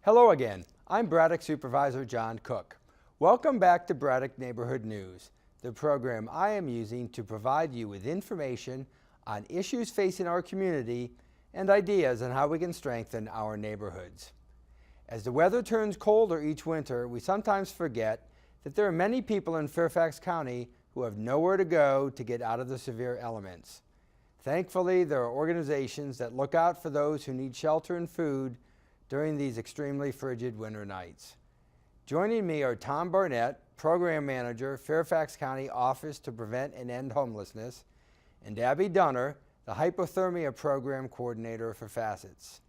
Hello again. I'm Braddock Supervisor John Cook. Welcome back to Braddock Neighborhood News, the program I am using to provide you with information on issues facing our community and ideas on how we can strengthen our neighborhoods. As the weather turns colder each winter, we sometimes forget that there are many people in Fairfax County who have nowhere to go to get out of the severe elements. Thankfully, there are organizations that look out for those who need shelter and food during these extremely frigid winter nights. Joining me are Tom Barnett, Program Manager, Fairfax County Office to Prevent and End Homelessness, and Abby Dunner, the Hypothermia Program Coordinator for Facets.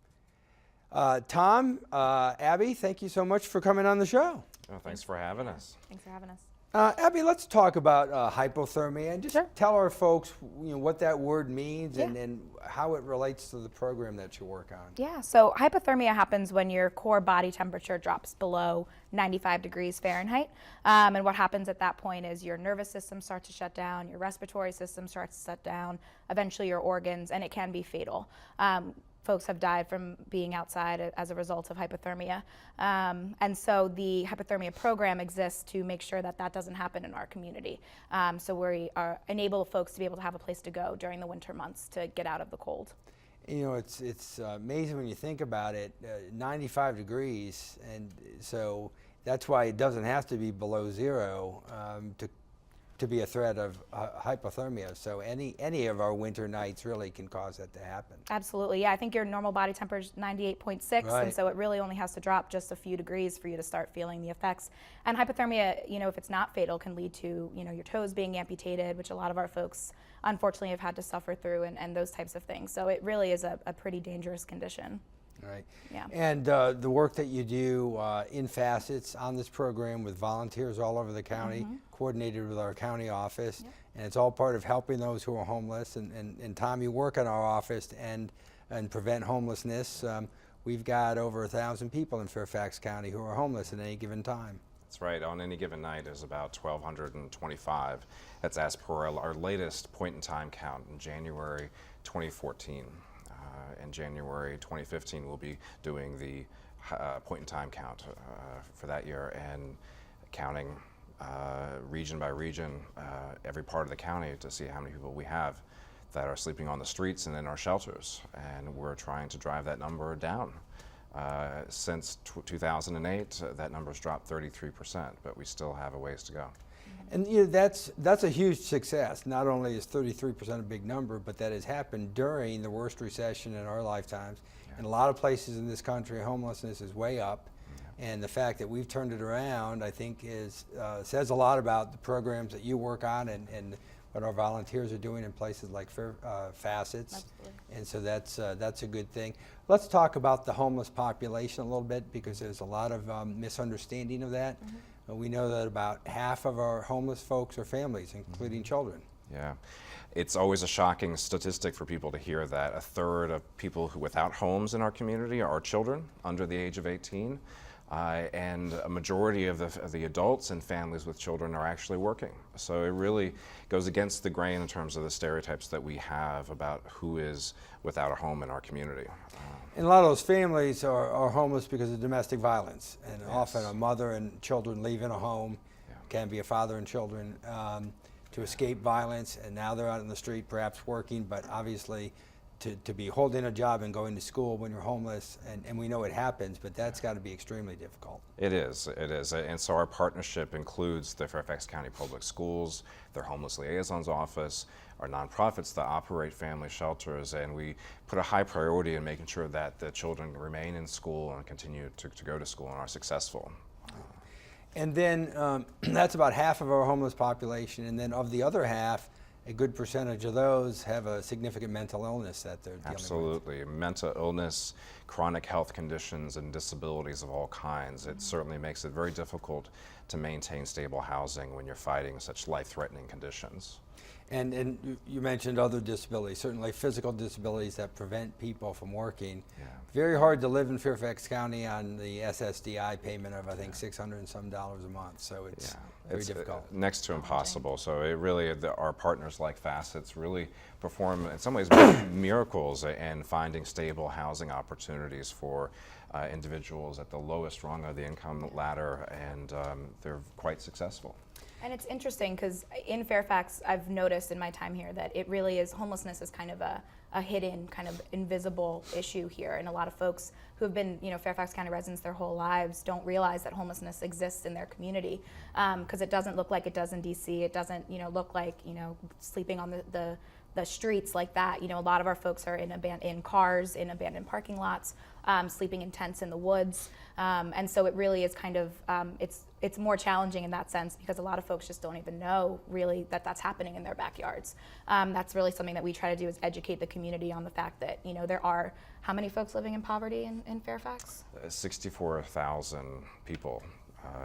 Tom, Abby, thank you so much for coming on the show. Oh, thanks for having us. Thanks for having us. Abby, let's talk about hypothermia and just Sure. tell our folks what that word means and how it relates to the program that you work on. Yeah, so hypothermia happens when your core body temperature drops below 95 degrees Fahrenheit. And what happens at that point is your nervous system starts to shut down, your respiratory system starts to shut down, eventually your organs, and it can be fatal. Folks have died from being outside as a result of hypothermia. And so the hypothermia program exists to make sure that that doesn't happen in our community. So we enable folks to be able to have a place to go during the winter months to get out of the cold. You know, it's amazing when you think about it, 95 degrees, and so that's why it doesn't have to be below zero to be a threat of hypothermia. So any of our winter nights really can cause that to happen. Absolutely, yeah. I think your normal body temperature is 98.6, Right. and so it really only has to drop just a few degrees for you to start feeling the effects. And hypothermia, if it's not fatal, can lead to, your toes being amputated, which a lot of our folks unfortunately have had to suffer through, and those types of things. So it really is a pretty dangerous condition. Right. Yeah. And the work that you do in Facets on this program with volunteers all over the county, coordinated with our county office, and it's all part of helping those who are homeless. And Tom, you work in our office and prevent homelessness. We've got over 1,000 people in Fairfax County who are homeless at any given time. That's right. On any given night is about 1,225. That's as per our latest point-in-time count in January 2014. In January 2015, we'll be doing the point-in-time count for that year and counting region by region, every part of the county to see how many people we have that are sleeping on the streets and in our shelters. And we're trying to drive that number down. Since 2008, that number's dropped 33%, but we still have a ways to go. And that's a huge success. Not only is 33% a big number, but that has happened during the worst recession in our lifetimes. Yeah. In a lot of places in this country, homelessness is way up. Yeah. And the fact that we've turned it around, I think, says a lot about the programs that you work on and what our volunteers are doing in places like Facets. Absolutely. And so that's a good thing. Let's talk about the homeless population a little bit, because there's a lot of misunderstanding of that. We know that about half of our homeless folks are families, including children. Yeah, it's always a shocking statistic for people to hear that a third of people without homes in our community are children under the age of 18. And a majority of the adults and families with children are actually working. So it really goes against the grain in terms of the stereotypes that we have about who is without a home in our community. And a lot of those families are homeless because of domestic violence, and Yes. often a mother and children leaving a home, can be a father and children, to escape violence, and now they're out in the street perhaps working, but obviously to be holding a job and going to school when you're homeless, and we know it happens, but that's got to be extremely difficult. It is, and so our partnership includes the Fairfax County Public Schools, their Homeless Liaison's Office, our nonprofits that operate family shelters, and we put a high priority in making sure that the children remain in school and continue to go to school and are successful. And then that's about half of our homeless population, and then of the other half, a good percentage of those have a significant mental illness that they're dealing with. Absolutely. Mental illness, chronic health conditions, and disabilities of all kinds. It certainly makes it very difficult to maintain stable housing when you're fighting such life-threatening conditions. And you mentioned other disabilities, certainly physical disabilities that prevent people from working. Yeah. Very hard to live in Fairfax County on the SSDI payment of, I think, $600 and some a month. So it's very difficult. Next to impossible. So it really, our partners like Facets really perform, in some ways, miracles in finding stable housing opportunities for individuals at the lowest rung of the income ladder, and they're quite successful. And it's interesting because in Fairfax, I've noticed in my time here that it really is, homelessness is kind of a hidden, kind of invisible issue here. And a lot of folks who have been, Fairfax County residents their whole lives don't realize that homelessness exists in their community, because it doesn't look like it does in DC. It doesn't, look like, sleeping on the streets like that. A lot of our folks are in cars, in abandoned parking lots, sleeping in tents in the woods. And so it really is kind of, it's more challenging in that sense because a lot of folks just don't even know really that that's happening in their backyards. That's really something that we try to do, is educate the community on the fact that, there are, how many folks living in poverty in Fairfax? 64,000 people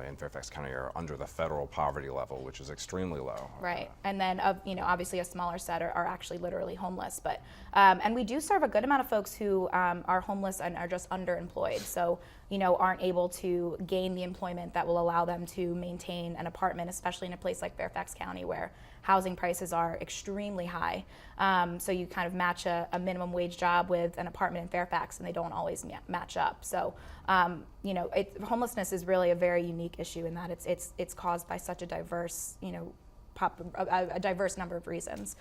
in Fairfax County are under the federal poverty level, which is extremely low. Right, and then obviously a smaller set are actually literally homeless. But and we do serve a good amount of folks who are homeless and are just underemployed, so aren't able to gain the employment that will allow them to maintain an apartment, especially in a place like Fairfax County where housing prices are extremely high. So you kind of match a minimum wage job with an apartment in Fairfax, and they don't always match up. So homelessness is really a very unique issue in that it's caused by such a diverse a diverse number of reasons.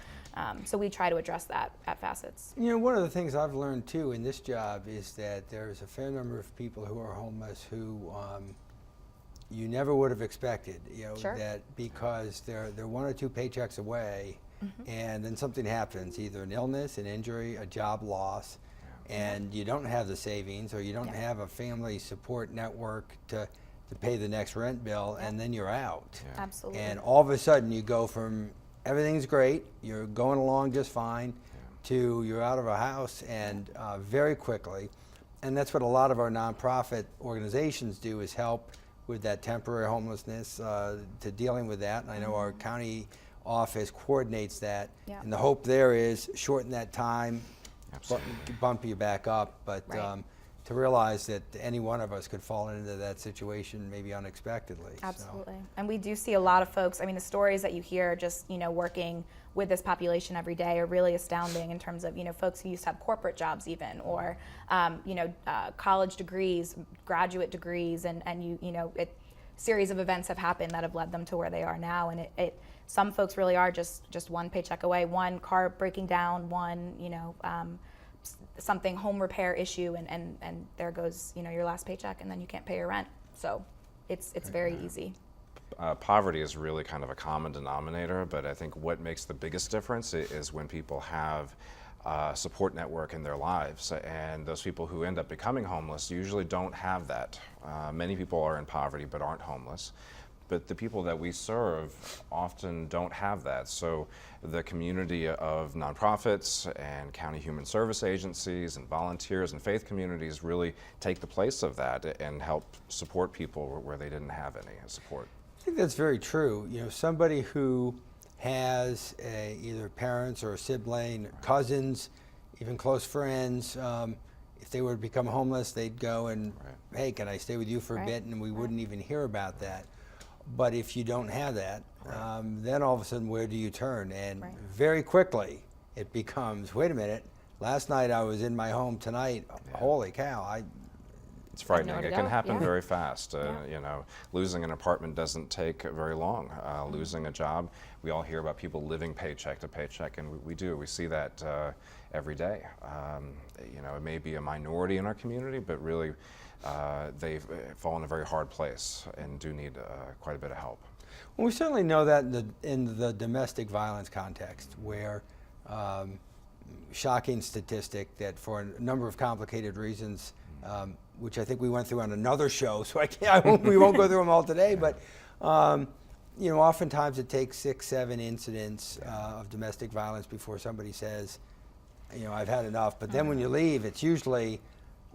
So we try to address that at Facets. One of the things I've learned too in this job is that there's a fair number of people who are homeless who you never would have expected, Sure. that because they're one or two paychecks away, and then something happens, either an illness, an injury, a job loss, and you don't have the savings, or you don't have a family support network to pay the next rent bill, and then you're out. Yeah. Absolutely. And all of a sudden you go from everything's great, you're going along just fine, to you're out of a house, and very quickly. And that's what a lot of our nonprofit organizations do, is help with that temporary homelessness, to dealing with that. And I know our county office coordinates that. Yeah. And the hope there is shorten that time, Absolutely. bump you back up. But Right. to realize that any one of us could fall into that situation maybe unexpectedly. Absolutely. And we do see a lot of folks, the stories that you hear just, working with this population every day are really astounding in terms of, folks who used to have corporate jobs even, or, college degrees, graduate degrees, and series of events have happened that have led them to where they are now. And some folks really are just one paycheck away, one car breaking down, one, something home repair issue, and there goes your last paycheck, and then you can't pay your rent. So it's very easy. Poverty is really kind of a common denominator, but I think what makes the biggest difference is when people have a support network in their lives, and those people who end up becoming homeless usually don't have that. Many people are in poverty but aren't homeless. But the people that we serve often don't have that. So the community of nonprofits and county human service agencies and volunteers and faith communities really take the place of that and help support people where they didn't have any support. I think that's very true. Somebody who has either parents or a sibling, cousins, even close friends, if they were to become homeless, they'd go and, hey, can I stay with you for a bit? And we wouldn't even hear about that. But if you don't have that, then all of a sudden, where do you turn? And very quickly, it becomes, wait a minute, last night I was in my home, tonight, holy cow. It's frightening. nowhere to It can go. happen Yeah. very fast. Losing an apartment doesn't take very long. Losing a job, we all hear about people living paycheck to paycheck, and we do. We see that every day. It may be a minority in our community, but really they've fallen in a very hard place and do need quite a bit of help. Well, we certainly know that in the domestic violence context, where shocking statistic that for a number of complicated reasons, which I think we went through on another show, so we won't go through them all today, but oftentimes it takes 6, 7 incidents of domestic violence before somebody says, I've had enough. But then when you leave, it's usually,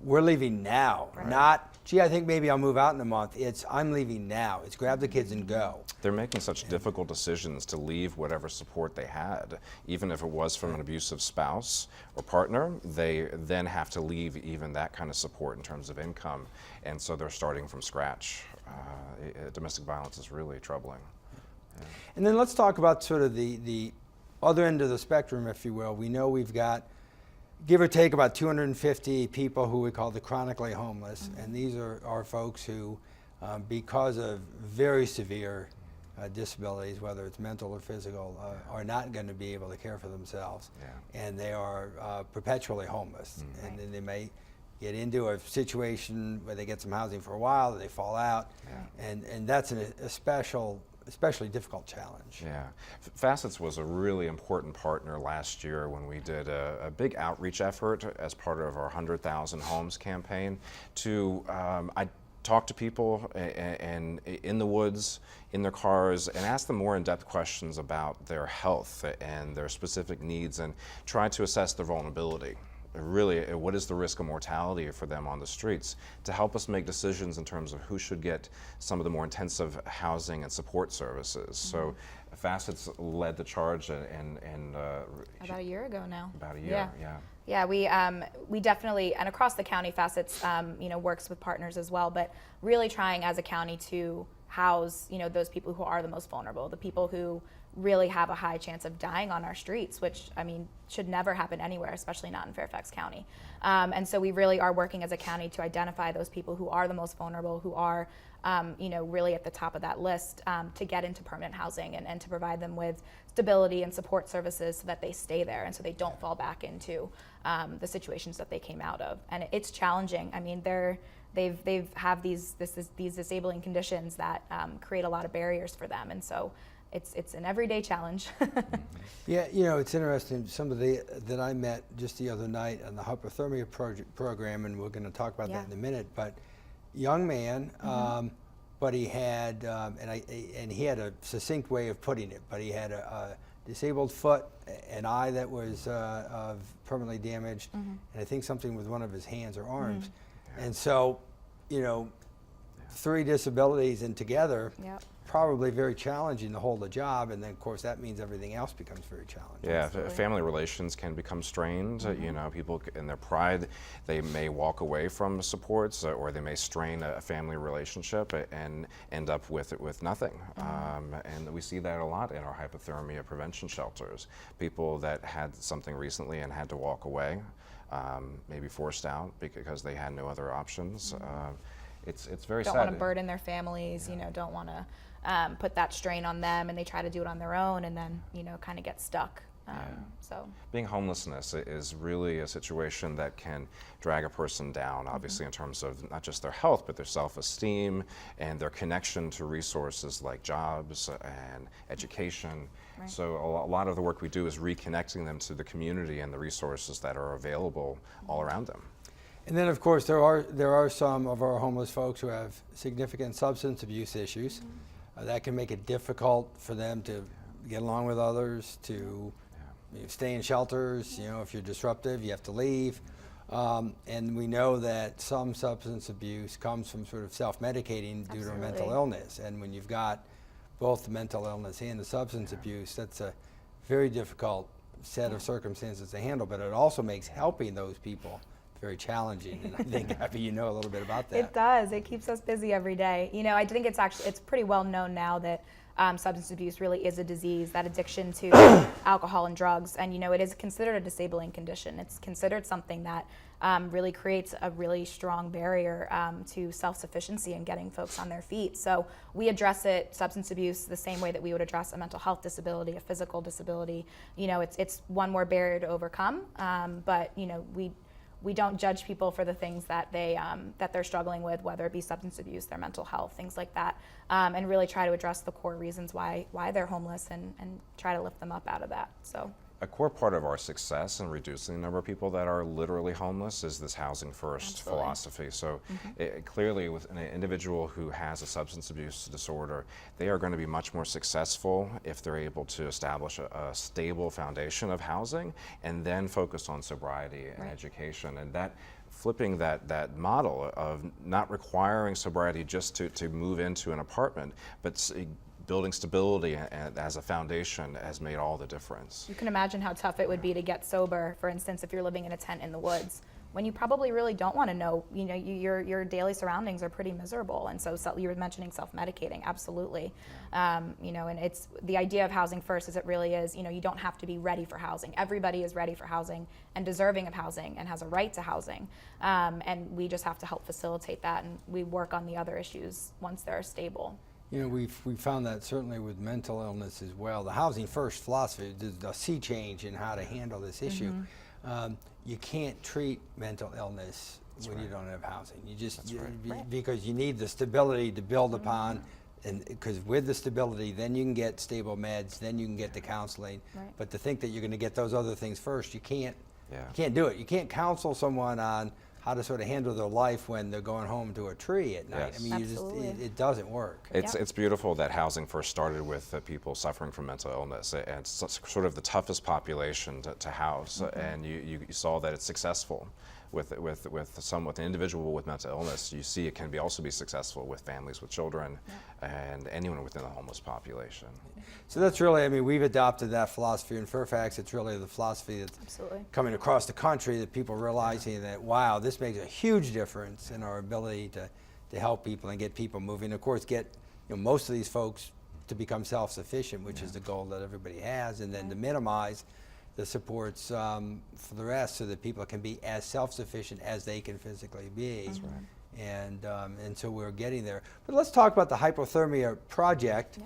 we're leaving now, not, gee, I think maybe I'll move out in a month. It's, I'm leaving now. It's grab the kids and go. They're making such difficult decisions to leave whatever support they had. Even if it was from an abusive spouse or partner, they then have to leave even that kind of support in terms of income. And so they're starting from scratch. Domestic violence is really troubling. Yeah. And then let's talk about sort of the other end of the spectrum, if you will. We know we've got give or take about 250 people who we call the chronically homeless, and these are folks who, because of very severe disabilities, whether it's mental or physical, are not going to be able to care for themselves, and they are perpetually homeless, and then they may get into a situation where they get some housing for a while, they fall out, and that's a especially difficult challenge. Yeah, Facets was a really important partner last year when we did a big outreach effort as part of our 100,000 Homes campaign to I talk to people and in the woods, in their cars, and ask them more in-depth questions about their health and their specific needs and try to assess their vulnerability. Really, what is the risk of mortality for them on the streets, to help us make decisions in terms of who should get some of the more intensive housing and support services. So Facets led the charge and about a year ago now. About a year, Yeah, we definitely, and across the county, Facets works with partners as well, but really trying as a county to house those people who are the most vulnerable, the people who really have a high chance of dying on our streets, which should never happen anywhere, especially not in Fairfax County. And so we really are working as a county to identify those people who are the most vulnerable, who are really at the top of that list, to get into permanent housing and to provide them with stability and support services so that they stay there and so they don't fall back into the situations that they came out of. And it's challenging. They've have these disabling conditions that create a lot of barriers for them, and so it's an everyday challenge. Yeah, it's interesting. Somebody that I met just the other night on the Hypothermia program, and we're going to talk about that in a minute. But young man, but he had and he had a succinct way of putting it. But he had a disabled foot, an eye that was permanently damaged, and I think something with one of his hands or arms. And so, 3 disabilities and together, probably very challenging to hold a job, and then of course that means everything else becomes very challenging. Yeah, family relations can become strained. People in their pride, they may walk away from supports, or they may strain a family relationship and end up with nothing. And we see that a lot in our hypothermia prevention shelters. People that had something recently and had to walk away, maybe forced out because they had no other options. It's very sad. Don't want to burden their families, don't want to put that strain on them, and they try to do it on their own and then, kind of get stuck. So being homelessness is really a situation that can drag a person down, obviously, in terms of not just their health, but their self-esteem and their connection to resources like jobs and education. So a lot of the work we do is reconnecting them to the community and the resources that are available all around them. And then, of course, there are some of our homeless folks who have significant substance abuse issues. That can make it difficult for them to get along with others, to stay in shelters. If you're disruptive, you have to leave. And we know that some substance abuse comes from sort of self-medicating due to a mental illness. And when you've got both the mental illness and the substance abuse, that's a very difficult set of circumstances to handle. But it also makes helping those people very challenging, and I think, Abby, you know a little bit about that. It does. It keeps us busy every day. I think it's pretty well known now that substance abuse really is a disease, that addiction to alcohol and drugs, and it is considered a disabling condition. It's considered something that really creates a really strong barrier to self-sufficiency and getting folks on their feet. So we address substance abuse, the same way that we would address a mental health disability, a physical disability. It's one more barrier to overcome, but we don't judge people for the things that they're struggling with, whether it be substance abuse, their mental health, things like that, and really try to address the core reasons why they're homeless and try to lift them up out of that. So a core part of our success in reducing the number of people that are literally homeless is this housing first philosophy. So clearly, with an individual who has a substance abuse disorder, they are going to be much more successful if they're able to establish a stable foundation of housing and then focus on sobriety and education. And that flipping that model of not requiring sobriety just to move into an apartment, but building stability as a foundation has made all the difference. You can imagine how tough it would be to get sober, for instance, if you're living in a tent in the woods. when you probably really don't want to know. You know, your daily surroundings are pretty miserable, and so you were mentioning self-medicating, absolutely. You know, and it's the idea of housing first is it really is, you know, you don't have to be ready for housing. Everybody is ready for housing and deserving of housing and has a right to housing, and we just have to help facilitate that, and we work on the other issues once they're stable. You know, we found that certainly with mental illness as well. The housing first philosophy, the sea change in how to handle this issue. You can't treat mental illness when you don't have housing. You just, because you need the stability to build upon, and because with the stability, then you can get stable meds, then you can get the counseling. But to think that you're going to get those other things first, you can't do it. You can't counsel someone on how to sort of handle their life when they're going home to a tree at night. I mean, it doesn't work. It's beautiful that Housing First started with people suffering from mental illness, and it's sort of the toughest population to house, and you saw that it's successful. With an individual with mental illness, you see it can also be successful with families with children and anyone within the homeless population. So that's really, I mean, we've adopted that philosophy in Fairfax. It's really the philosophy that's coming across the country, that people realizing that, wow, this makes a huge difference in our ability to help people and get people moving. Of course, get most of these folks to become self-sufficient, which is the goal that everybody has, and then to minimize the supports for the rest, so that people can be as self-sufficient as they can physically be. That's right. And so we're getting there. But let's talk about the Hypothermia project,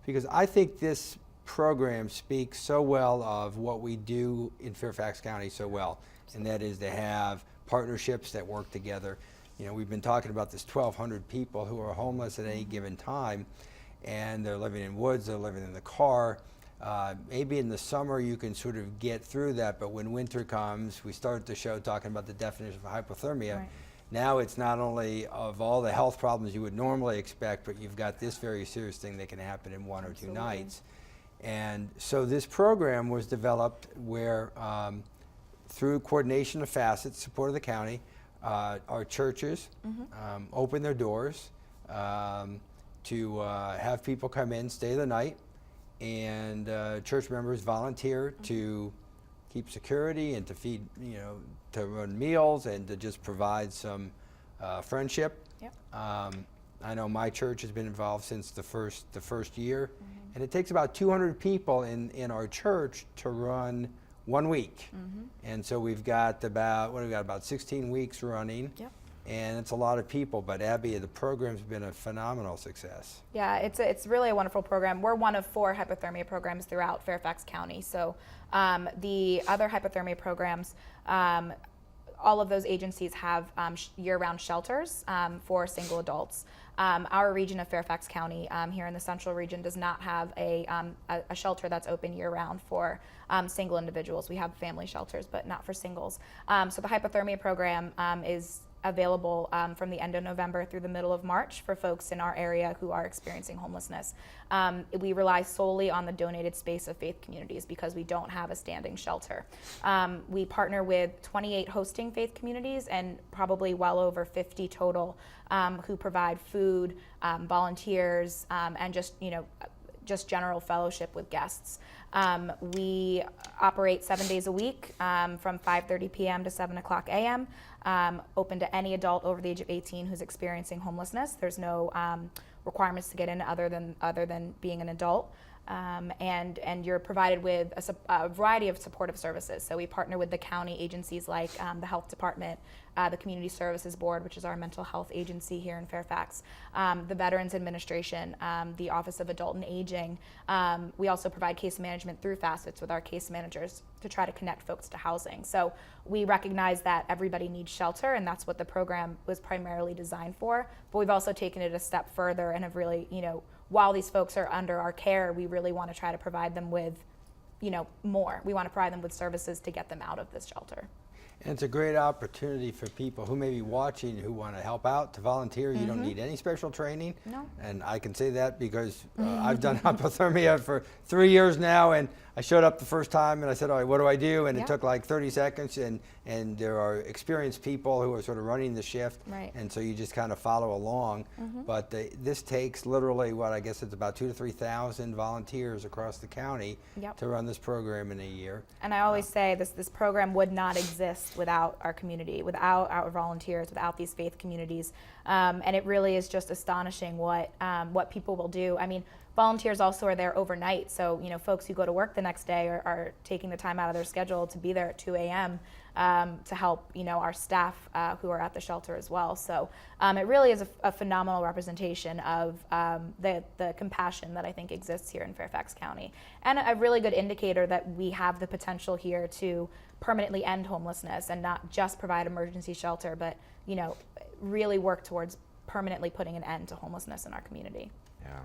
because I think this program speaks so well of what we do in Fairfax County so well, and that is to have partnerships that work together. You know, we've been talking about this 1,200 people who are homeless at any given time, and they're living in woods, they're living in the car. Maybe in the summer you can sort of get through that, but when winter comes, we start the show talking about the definition of hypothermia. Now it's not only of all the health problems you would normally expect, but you've got this very serious thing that can happen in 1 or 2 nights. And so this program was developed where, through coordination of facets, support of the county, our churches open their doors to have people come in, stay the night, and church members volunteer to keep security and to feed, to run meals and to just provide some friendship. I know my church has been involved since the first year, and it takes about 200 people in our church to run 1 week. And so we've got about 16 weeks running. And it's a lot of people, but Abby, the program's been a phenomenal success. Yeah, it's really a wonderful program. We're one of 4 hypothermia programs throughout Fairfax County. So the other hypothermia programs, all of those agencies have year-round shelters for single adults. Our region of Fairfax County here in the central region does not have a shelter that's open year-round for single individuals. We have family shelters, but not for singles. So the hypothermia program is available from the end of November through the middle of March for folks in our area who are experiencing homelessness. We rely solely on the donated space of faith communities because we don't have a standing shelter. We partner with 28 hosting faith communities and probably well over 50 total who provide food, volunteers, and just general fellowship with guests. We operate 7 days a week from 5:30 p.m. to 7 o'clock a.m., open to any adult over the age of 18 who's experiencing homelessness. There's no requirements to get in other than being an adult. And you're provided with a variety of supportive services. So we partner with the county agencies like the health department, the Community Services Board, which is our mental health agency here in Fairfax, the Veterans Administration, the Office of Adult and Aging. We also provide case management through facets with our case managers to try to connect folks to housing. So we recognize that everybody needs shelter, and that's what the program was primarily designed for. But we've also taken it a step further and have really, while these folks are under our care, we really want to try to provide them with, more. We want to provide them with services to get them out of this shelter. And it's a great opportunity for people who may be watching who want to help out, to volunteer. You don't need any special training. No. And I can say that because I've done hypothermia for 3 years now, and I showed up the first time and I said, all right, what do I do? And it took like 30 seconds, and there are experienced people who are sort of running the shift. Right. And so you just kind of follow along. But this takes literally, I guess it's about 2,000 to 3,000 volunteers across the county to run this program in a year. And I always say this program would not exist exist without our community, without our volunteers, without these faith communities. And it really is just astonishing what people will do. I mean, volunteers also are there overnight. So, folks who go to work the next day are taking the time out of their schedule to be there at 2 a.m. To help, our staff who are at the shelter as well. So it really is a phenomenal representation of the compassion that I think exists here in Fairfax County, and a really good indicator that we have the potential here to permanently end homelessness and not just provide emergency shelter, but really work towards permanently putting an end to homelessness in our community. Yeah.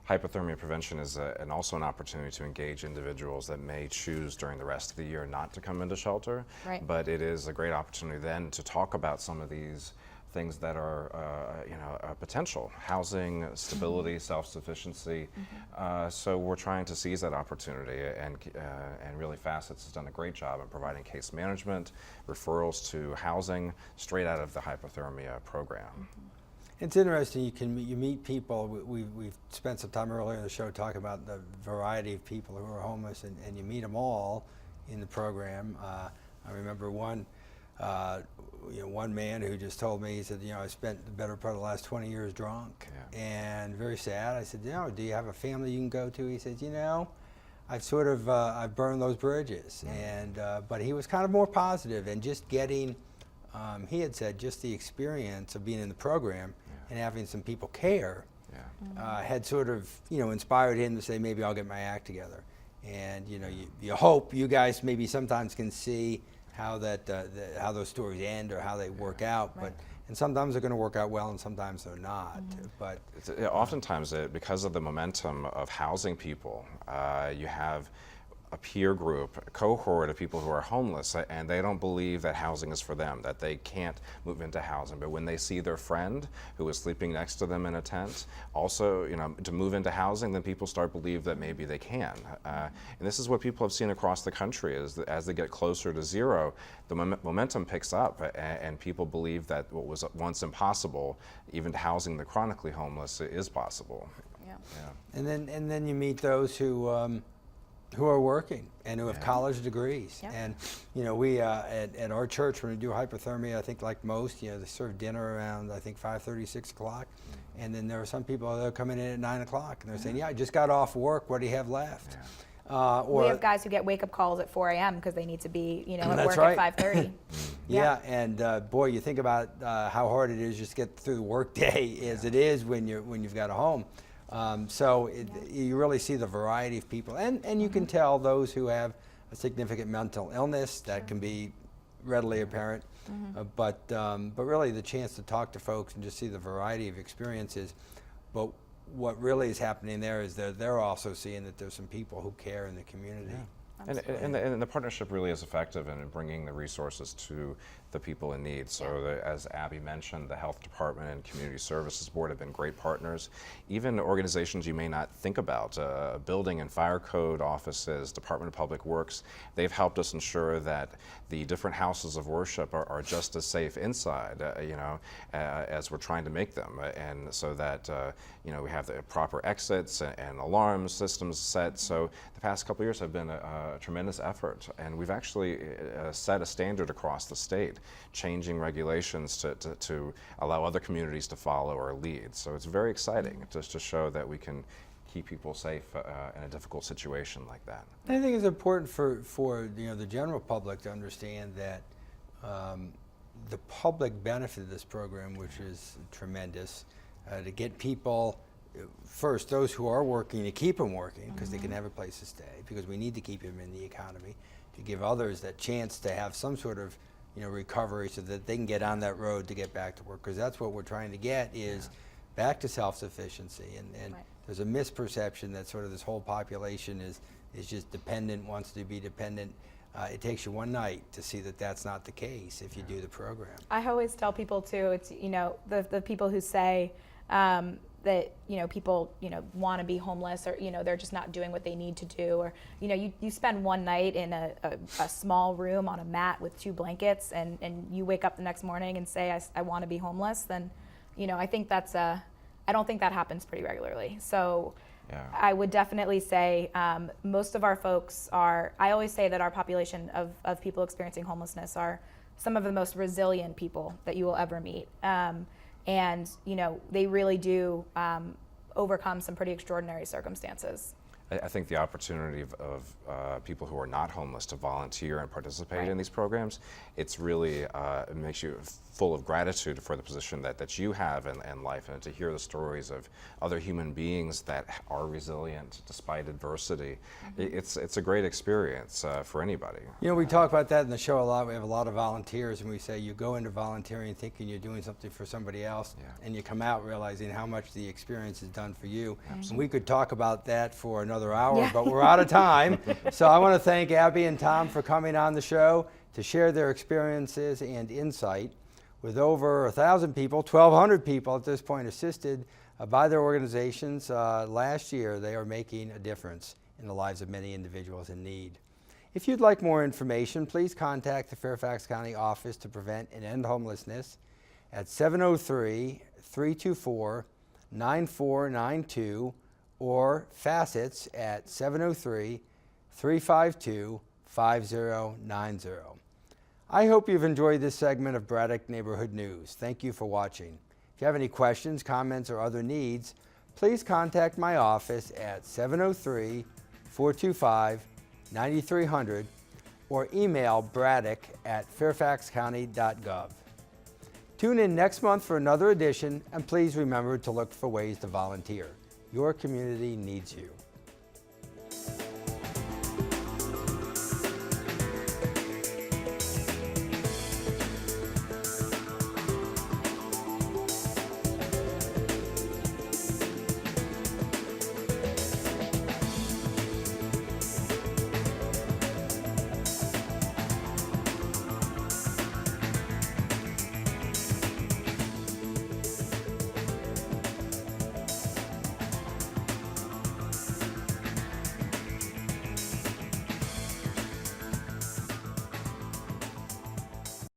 Hypothermia prevention is also an opportunity to engage individuals that may choose during the rest of the year not to come into shelter. Right. But it is a great opportunity then to talk about some of these things that are, potential: housing, stability, self-sufficiency. So we're trying to seize that opportunity, and really Facets has done a great job in providing case management, referrals to housing straight out of the hypothermia program. It's interesting. You meet people. We've spent some time earlier in the show talking about the variety of people who are homeless, and you meet them all in the program. I remember one man who just told me, he said, I spent the better part of the last 20 years drunk, and very sad. I said, do you have a family you can go to? He said, I've sort of I've burned those bridges, and but he was kind of more positive, and just getting. He had said just the experience of being in the program and having some people care had sort of inspired him to say, maybe I'll get my act together. And you hope you guys maybe sometimes can see how how those stories end or how they work out, and sometimes they're going to work out well and sometimes they're not. But oftentimes, because of the momentum of housing people, you have a peer group, a cohort of people who are homeless, and they don't believe that housing is for them, that they can't move into housing. But when they see their friend who is sleeping next to them in a tent also, to move into housing, then people start to believe that maybe they can. And this is what people have seen across the country, is that as they get closer to zero, the momentum picks up, and people believe that what was once impossible, even housing the chronically homeless, is possible. Yeah. And then you meet those who are working and who have college degrees. And we at our church, when we do hypothermia, I think like most, they serve dinner around, I think 5:30, 6 o'clock. And then there are some people that are coming in at 9 o'clock and they're saying, I just got off work, what do you have left? We have guys who get wake-up calls at 4 a.m. because they need to be at work right. at 5:30. And boy, you think about how hard it is just to get through the work day as it is when you've got a home. You really see the variety of people, and you can tell those who have a significant mental illness that can be readily apparent. But really, the chance to talk to folks and just see the variety of experiences. But what really is happening there is that they're also seeing that there's some people who care in the community. And the partnership really is effective in bringing the resources to the people in need. So as Abby mentioned, the Health Department and Community Services Board have been great partners. Even organizations you may not think about, building and fire code offices, Department of Public Works, they've helped us ensure that the different houses of worship are just as safe inside, as we're trying to make them. And so that, we have the proper exits and alarm systems set. So the past couple of years have been a tremendous effort. And we've actually set a standard across the state, changing regulations to allow other communities to follow or lead. So it's very exciting just to show that we can keep people safe in a difficult situation like that. I think it's important for the general public to understand that the public benefit of this program, which is tremendous, to get people, first, those who are working, to keep them working because they can have a place to stay, because we need to keep them in the economy, to give others that chance to have some sort of recovery so that they can get on that road to get back to work, because that's what we're trying to get is back to self-sufficiency. And there's a misperception that sort of this whole population is just dependent, wants to be dependent. It takes you one night to see that that's not the case if you do the program. I always tell people too, it's the people who say that people want to be homeless, or they're just not doing what they need to do, or you spend one night in a small room on a mat with 2 blankets and you wake up the next morning and say I want to be homeless, then I think that's I don't think that happens pretty regularly. So I would definitely say most of our folks are, I always say that our population of people experiencing homelessness are some of the most resilient people that you will ever meet. And, you know, they really do overcome some pretty extraordinary circumstances. I think the opportunity of people who are not homeless to volunteer and participate in these programs, it's really, it makes you full of gratitude for the position that you have in life, and to hear the stories of other human beings that are resilient despite adversity. It's a great experience for anybody. You know, we talk about that in the show a lot. We have a lot of volunteers, and we say you go into volunteering thinking you're doing something for somebody else, and you come out realizing how much the experience has done for you. And we could talk about that for another hour, but we're out of time. So I want to thank Abby and Tom for coming on the show to share their experiences and insight. With over 1,000 people, 1,200 people at this point assisted by their organizations last year, they are making a difference in the lives of many individuals in need. If you'd like more information, please contact the Fairfax County Office to Prevent and End Homelessness at 703-324-9492 or Facets at 703-352-5090. I hope you've enjoyed this segment of Braddock Neighborhood News. Thank you for watching. If you have any questions, comments, or other needs, please contact my office at 703-425-9300 or email braddock@fairfaxcounty.gov. Tune in next month for another edition, and please remember to look for ways to volunteer. Your community needs you.